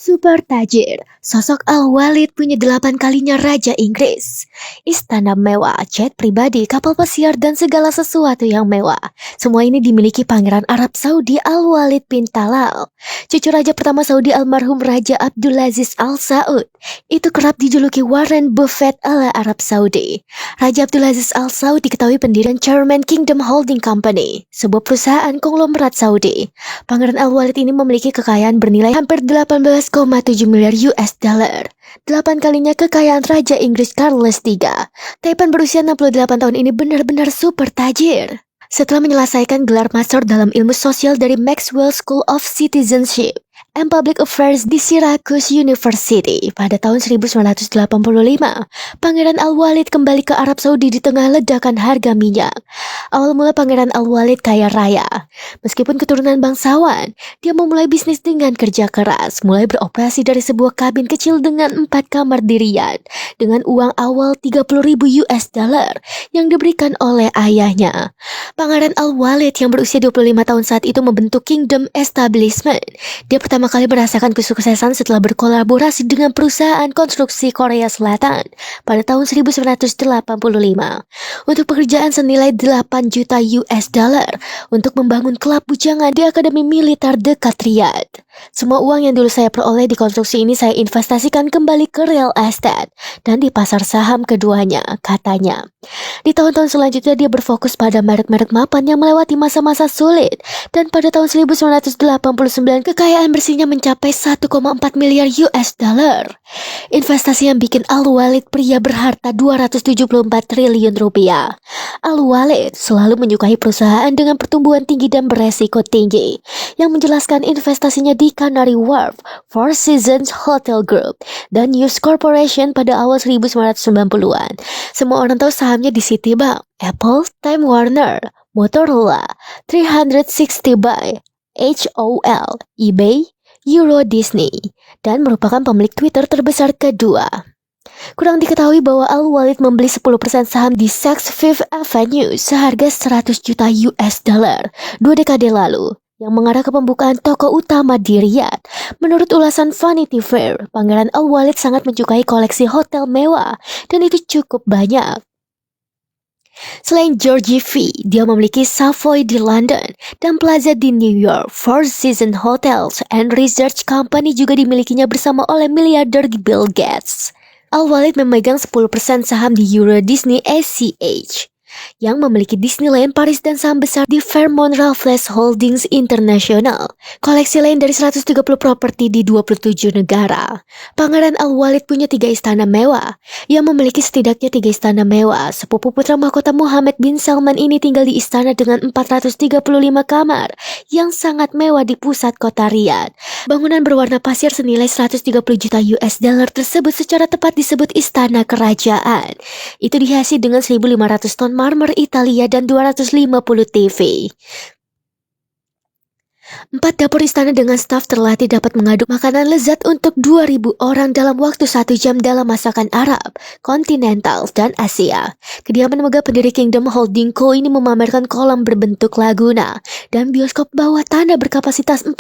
Super tajir, sosok Al-Walid punya 8 kalinya Raja Inggris. Istana mewah, jet pribadi, kapal pesiar, dan segala sesuatu yang mewah. Semua ini dimiliki Pangeran Arab Saudi Al-Walid bin Talal. Cucu Raja pertama Saudi almarhum Raja Abdulaziz Al Saud. Itu kerap dijuluki Warren Buffett ala Arab Saudi. Raja Abdulaziz Al Saud diketahui pendirian Chairman Kingdom Holding Company, sebuah perusahaan konglomerat Saudi. Pangeran Al-Walid ini memiliki kekayaan bernilai hampir 18,7 miliar US dollar. 8 kalinya kekayaan Raja Inggris Charles III. Taipan berusia 68 tahun ini benar-benar super tajir. Setelah menyelesaikan gelar master dalam ilmu sosial dari Maxwell School of Citizenship and Public Affairs di Syracuse University pada tahun 1985, Pangeran Al-Walid kembali ke Arab Saudi di tengah ledakan harga minyak. Awal mula Pangeran Al-Walid kaya raya. Meskipun keturunan bangsawan, dia memulai bisnis dengan kerja keras, mulai beroperasi dari sebuah kabin kecil dengan 4 kamar di Riyadh, dengan uang awal 30.000 US dollar yang diberikan oleh ayahnya. Pangeran Al-Walid yang berusia 25 tahun saat itu membentuk Kingdom Establishment. Dia pertama kali merasakan kesuksesan setelah berkolaborasi dengan perusahaan konstruksi Korea Selatan pada tahun 1985 untuk pekerjaan senilai 8 juta US dollar untuk membangun klub bujangan di Akademi Militer dekat Riyadh. Semua uang yang dulu saya peroleh di konstruksi ini saya investasikan kembali ke real estate dan di pasar saham keduanya, katanya. Di tahun-tahun selanjutnya dia berfokus pada merek-merek mapan yang melewati masa-masa sulit, dan pada tahun 1989 kekayaan bersihnya mencapai 1,4 miliar US dollar. Investasi yang bikin Al-Walid pria berharta 274 triliun rupiah. Al-Walid selalu menyukai perusahaan dengan pertumbuhan tinggi dan beresiko tinggi, yang menjelaskan investasinya di Canary Wharf, Four Seasons Hotel Group, dan News Corporation pada awal 1990-an. Semua orang tahu sahamnya di Citibank, Apple, Time Warner, Motorola, 360 by HOL, eBay, Euro Disney, dan merupakan pemilik Twitter terbesar kedua. Kurang diketahui bahwa Al-Walid membeli 10% saham di Saks Fifth Avenue seharga 100 juta US dollar 2 dekade lalu, yang mengarah ke pembukaan toko utama di Riyadh. Menurut ulasan Vanity Fair, Pangeran Al-Walid sangat menyukai koleksi hotel mewah, dan itu cukup banyak. Selain Georgie V, dia memiliki Savoy di London dan Plaza di New York. Four Seasons Hotels and Research Company juga dimilikinya bersama oleh miliarder Bill Gates. Al-Walid memegang 10% saham di Euro Disney ACH, yang memiliki Disneyland Paris dan saham besar di Fairmont Raffles Holdings International. Koleksi lain dari 130 properti di 27 negara. Pangeran Al-Walid punya 3 istana mewah. Ia memiliki setidaknya 3 istana mewah. Sepupu putra mahkota Mohammed bin Salman ini tinggal di istana dengan 435 kamar yang sangat mewah di pusat kota Riyadh. Bangunan berwarna pasir senilai 130 juta US dollar tersebut secara tepat disebut istana kerajaan. Itu dihiasi dengan 1.500 ton marmer Italia dan 250 TV. 4 dapur istana dengan staf terlatih dapat mengaduk makanan lezat untuk 2.000 orang dalam waktu 1 jam dalam masakan Arab, kontinental, dan Asia. Kediaman megah pendiri Kingdom Holding Co. ini memamerkan kolam berbentuk laguna dan bioskop bawah tanah berkapasitas 45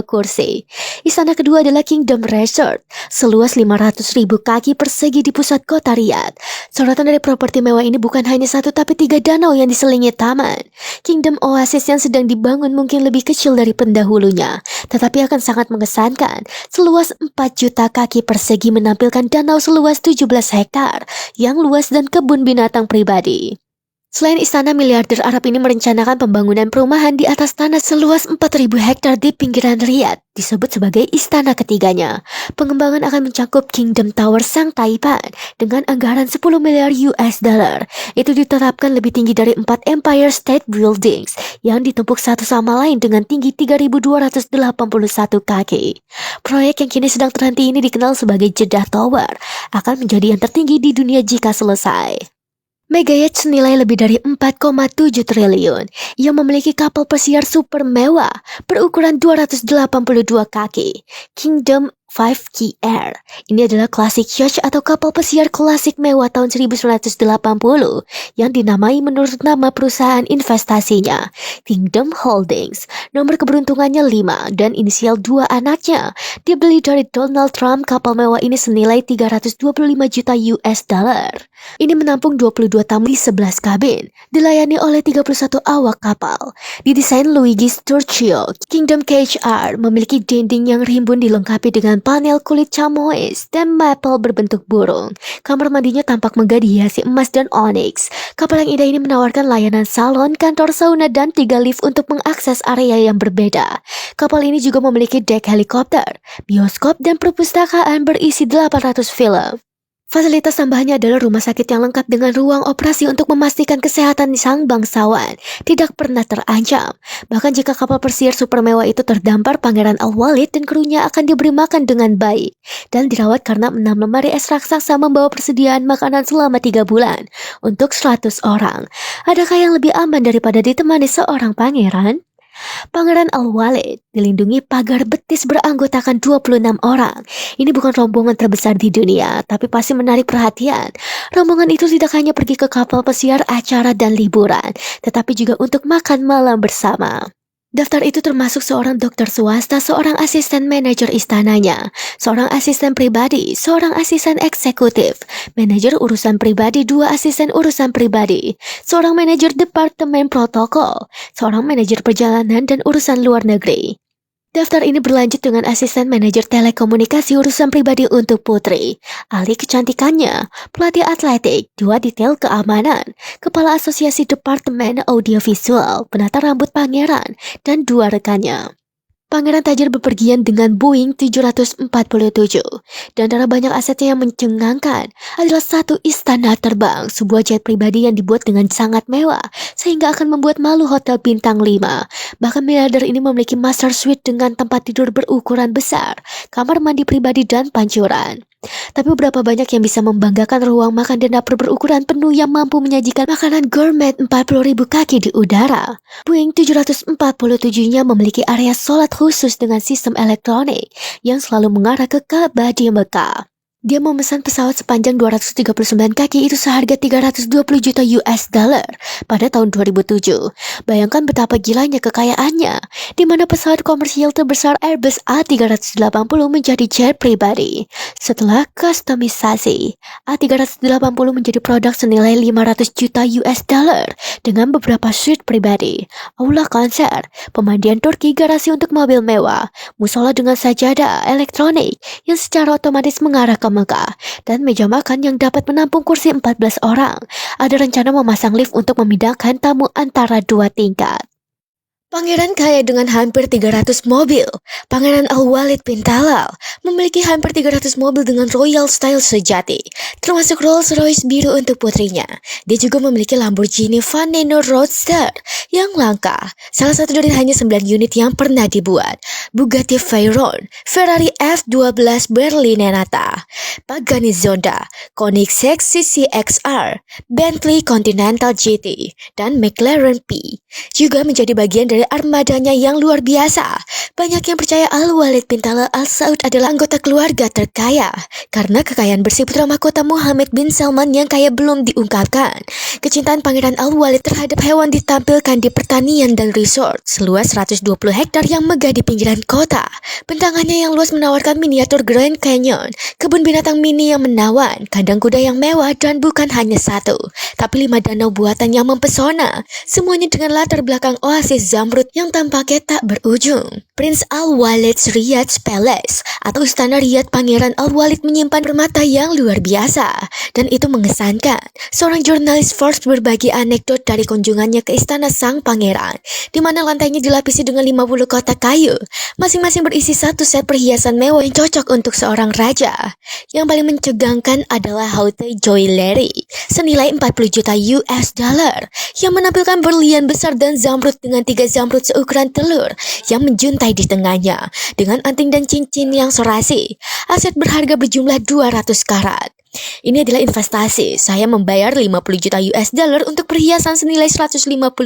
kursi. Istana kedua adalah Kingdom Resort, seluas 500.000 kaki persegi di pusat kota Riyadh. Sorotan dari properti mewah ini bukan hanya 1 tapi 3 danau yang diselingi taman. Kingdom Oasis yang sedang dibangun mungkin lebih kecil dari pendahulunya, tetapi akan sangat mengesankan. Seluas 4 juta kaki persegi menampilkan danau seluas 17 hektar yang luas dan kebun binatang pribadi. Selain istana, miliarder Arab ini merencanakan pembangunan perumahan di atas tanah seluas 4.000 hektar di pinggiran Riyadh, disebut sebagai istana ketiganya. Pengembangan akan mencakup Kingdom Tower Sang Taipan dengan anggaran 10 miliar US dollar. Itu ditetapkan lebih tinggi dari 4 Empire State Buildings yang ditumpuk satu sama lain dengan tinggi 3.281 kaki. Proyek yang kini sedang terhenti ini dikenal sebagai Jeddah Tower akan menjadi yang tertinggi di dunia jika selesai. Megayacht senilai lebih dari 4,7 triliun yang memiliki kapal pesiar super mewah berukuran 282 kaki. Kingdom Five Key Air. Ini adalah klasik yacht atau kapal pesiar klasik mewah tahun 1980 yang dinamai menurut nama perusahaan investasinya, Kingdom Holdings. Nomor keberuntungannya 5 dan inisial 2 anaknya. Dibeli dari Donald Trump, kapal mewah ini senilai 325 juta US dollar. Ini menampung 22 tamu di 11 kabin, dilayani oleh 31 awak kapal. Didesain Luigi Sturcio, Kingdom KHR memiliki dinding yang rimbun dilengkapi dengan panel kulit chamois dan maple berbentuk burung. Kamar mandinya tampak megah dihiasi emas dan onyx. Kapal yang indah ini menawarkan layanan salon, kantor sauna, dan 3 lift untuk mengakses area yang berbeda. Kapal ini juga memiliki dek helikopter, bioskop, dan perpustakaan berisi 800 film. Fasilitas tambahannya adalah rumah sakit yang lengkap dengan ruang operasi untuk memastikan kesehatan sang bangsawan tidak pernah terancam. Bahkan jika kapal pesiar super mewah itu terdampar, Pangeran Al-Walid dan krunya akan diberi makan dengan baik dan dirawat karena 6 lemari es raksasa membawa persediaan makanan selama 3 bulan untuk 100 orang. Adakah yang lebih aman daripada ditemani seorang pangeran? Pangeran Al-Walid dilindungi pagar betis beranggotakan 26 orang. Ini bukan rombongan terbesar di dunia, tapi pasti menarik perhatian. Rombongan itu tidak hanya pergi ke kapal pesiar, acara, dan liburan, tetapi juga untuk makan malam bersama. Daftar itu termasuk seorang dokter swasta, seorang asisten manajer istananya, seorang asisten pribadi, seorang asisten eksekutif, manajer urusan pribadi, 2 asisten urusan pribadi, seorang manajer departemen protokol, seorang manajer perjalanan dan urusan luar negeri. Daftar ini berlanjut dengan asisten manajer telekomunikasi urusan pribadi untuk putri, ahli kecantikannya, pelatih atletik, 2 detail keamanan, kepala asosiasi departemen audiovisual, penata rambut pangeran, dan 2 rekannya. Pangeran tajir bepergian dengan Boeing 747, dan antara banyak asetnya yang mencengangkan adalah 1 istana terbang, sebuah jet pribadi yang dibuat dengan sangat mewah, sehingga akan membuat malu hotel bintang 5. Bahkan miliarder ini memiliki master suite dengan tempat tidur berukuran besar, kamar mandi pribadi, dan pancuran. Tapi berapa banyak yang bisa membanggakan ruang makan dan dapur berukuran penuh yang mampu menyajikan makanan gourmet 40.000 kaki di udara. Boeing 747-nya memiliki area sholat khusus dengan sistem elektronik yang selalu mengarah ke Ka'bah di Mekah. Dia memesan pesawat sepanjang 239 kaki itu seharga 320 juta US dollar pada tahun 2007. Bayangkan betapa gilanya kekayaannya, di mana pesawat komersial terbesar Airbus A380 menjadi jet pribadi. Setelah kustomisasi, A380 menjadi produk senilai 500 juta US dollar dengan beberapa suite pribadi, aula konser, pemandian Turki, garasi untuk mobil mewah, musola dengan sajadah elektronik yang secara otomatis mengarah ke Mekah, dan meja makan yang dapat menampung kursi 14 orang. Ada rencana memasang lift untuk memindahkan tamu antara 2 tingkat. Pangeran kaya dengan hampir 300 mobil. Pangeran Al-Walid bin Talal memiliki hampir 300 mobil dengan royal style sejati, termasuk Rolls-Royce biru untuk putrinya. Dia juga memiliki Lamborghini Veneno Roadster yang langka, salah satu dari hanya 9 unit yang pernah dibuat, Bugatti Veyron, Ferrari F12 Berlinetta, Pagani Zonda, Koenigsegg CC-XR, Bentley Continental GT, dan McLaren P juga menjadi bagian dari armadanya yang luar biasa. Banyak yang percaya Al-Walid bin Talal Al Saud adalah anggota keluarga terkaya karena kekayaan bersih putra mahkota Muhammad bin Salman yang kaya belum diungkapkan. Kecintaan Pangeran Al-Walid terhadap hewan ditampilkan di pertanian dan resort seluas 120 hektar yang megah di pinggiran kota. Bentangannya yang luas menawarkan miniatur Grand Canyon, kebun binatang mini yang menawan, kandang kuda yang mewah, dan bukan hanya 1, tapi 5 danau buatan yang mempesona. Semuanya dengan latar belakang oasis zamrud yang tampaknya tak berujung. Prince Al-Walid's Riyadh Palace atau Istana Riyadh Pangeran Al-Walid menyimpan permata yang luar biasa, dan itu mengesankan. Seorang jurnalis Forbes berbagi anekdot dari kunjungannya ke istana sang pangeran, di mana lantainya dilapisi dengan 50 kotak kayu, masing-masing berisi 1 set perhiasan mewah yang cocok untuk seorang raja. Yang paling mencegangkan adalah haute joaillerie senilai 40 juta US dollar yang menampilkan berlian besar dan zamrud dengan 3 zamrud seukuran telur yang menjuntai di tengahnya dengan anting dan cincin yang serasi. aset berharga berjumlah 200 karat. Ini adalah investasi. Saya membayar 50 juta US dollar untuk perhiasan senilai 150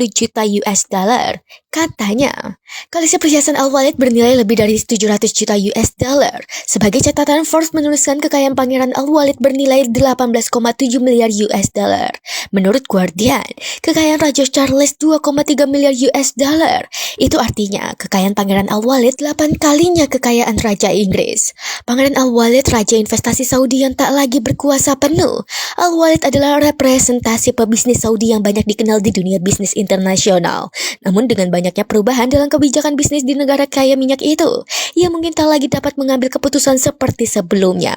juta US dollar. Katanya, koleksi perhiasan Al-Walid bernilai lebih dari 700 juta US dollar. Sebagai catatan, Forbes menuliskan kekayaan Pangeran Al-Walid bernilai 18,7 miliar US dollar. Menurut Guardian, kekayaan Raja Charles 2,3 miliar US dollar. Itu artinya, kekayaan Pangeran Al-Walid 8 kalinya kekayaan Raja Inggris. Pangeran Al-Walid, Raja investasi Saudi yang tak lagi berkuasa penuh. Al-Walid adalah representasi pebisnis Saudi yang banyak dikenal di dunia bisnis internasional. Namun dengan banyaknya perubahan dalam kebijakan bisnis di negara kaya minyak itu, ia mungkin tak lagi dapat mengambil keputusan seperti sebelumnya.